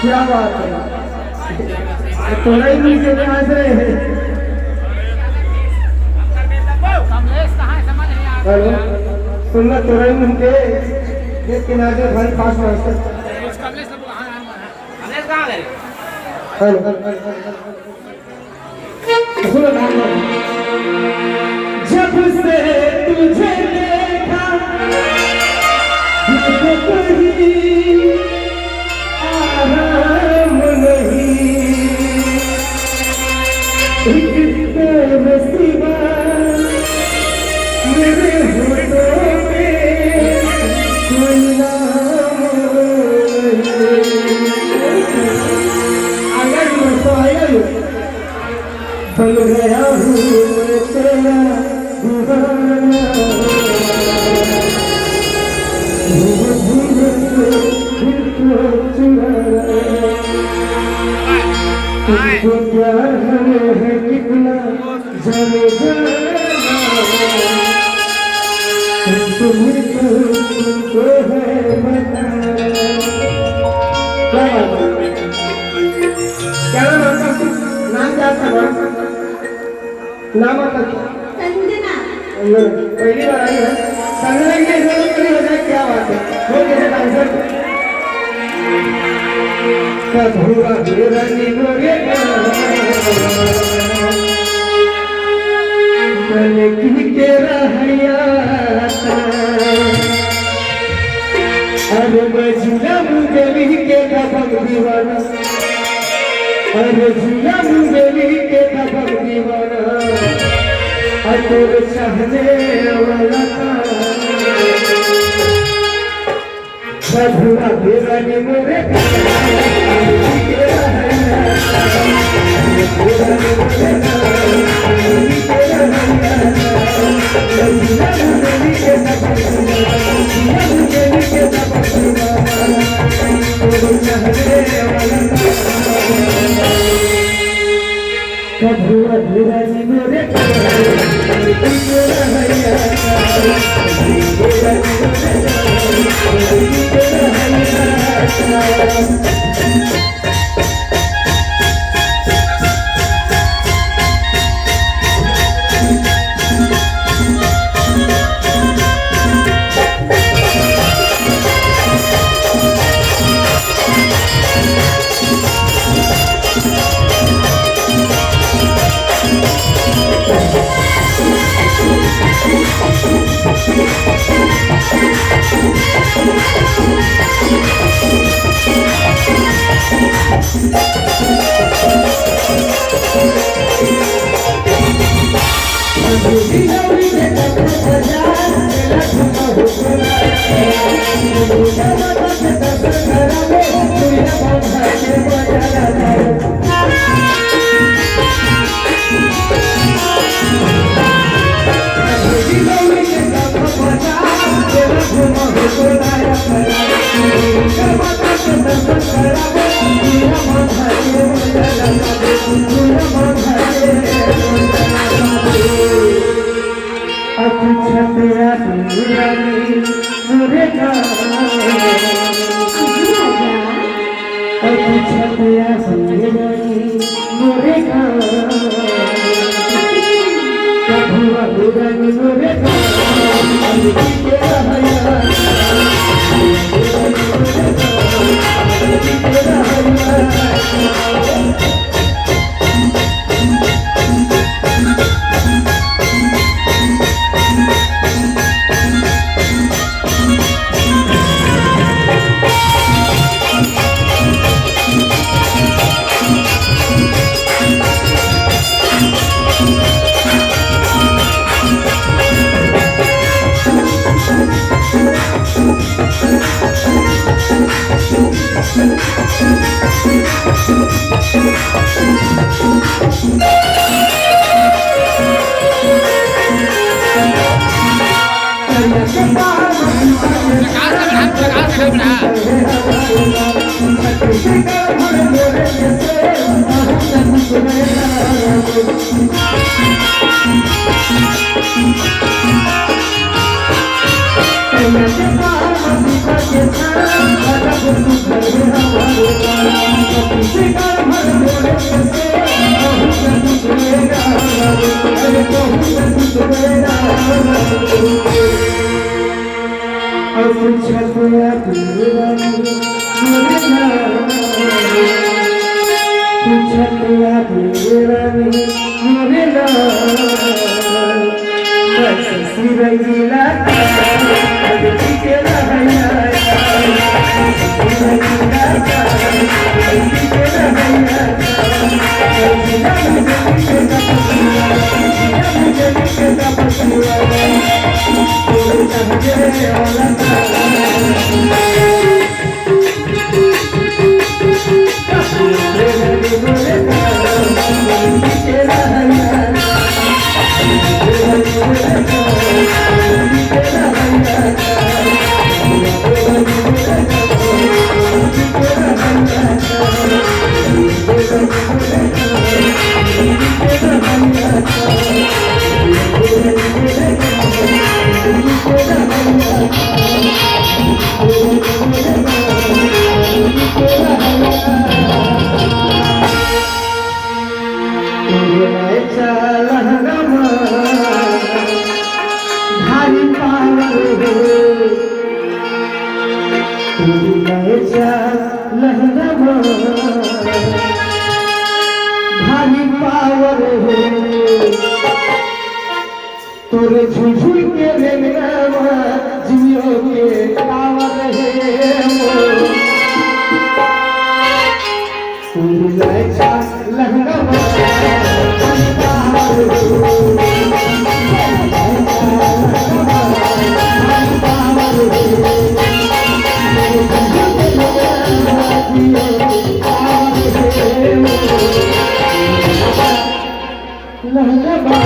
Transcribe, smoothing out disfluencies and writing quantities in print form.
क्या बात है, थोड़ा ही नीचे में हंस रहे हैं। हेलो सुनना, थोड़ा ही उनके गेट किनारे भाई पास में हंसते। हेलो सुनो नाम, जब से तुझे देखा कहीं आराम नहीं, एक तेरे सिवा मेरे होठों में कोई नाम नहीं। बन गया हूँ मैं तेरा दीवाना, तुझको प्यार हमें है कितना जाने जाना, तुम्हें तुमको है बताना। क्या नाम क्या था? नाम आपका संजना। पहली बार आई है संजना की जरूरत नहीं हो जाए, क्या बात है। वो कैसे डांसर कभुआ बेरनी मोरे मैंने की के रहया, अरे मैं झूला मुंगली के दबक दीवाना, अरे झूला मुंगली के दबक दीवाना, अतुर चाहने वाला कभुआ बेरनी मोरे कभुआ बेरनी मोरे Hãy subscribe cho kênh Ghiền Mì Gõ để không bỏ lỡ những video hấp dẫn। भारी पावर हो तोरे झुझुल के रेंगवा जियो के टावर है वो लहंगा लहंगा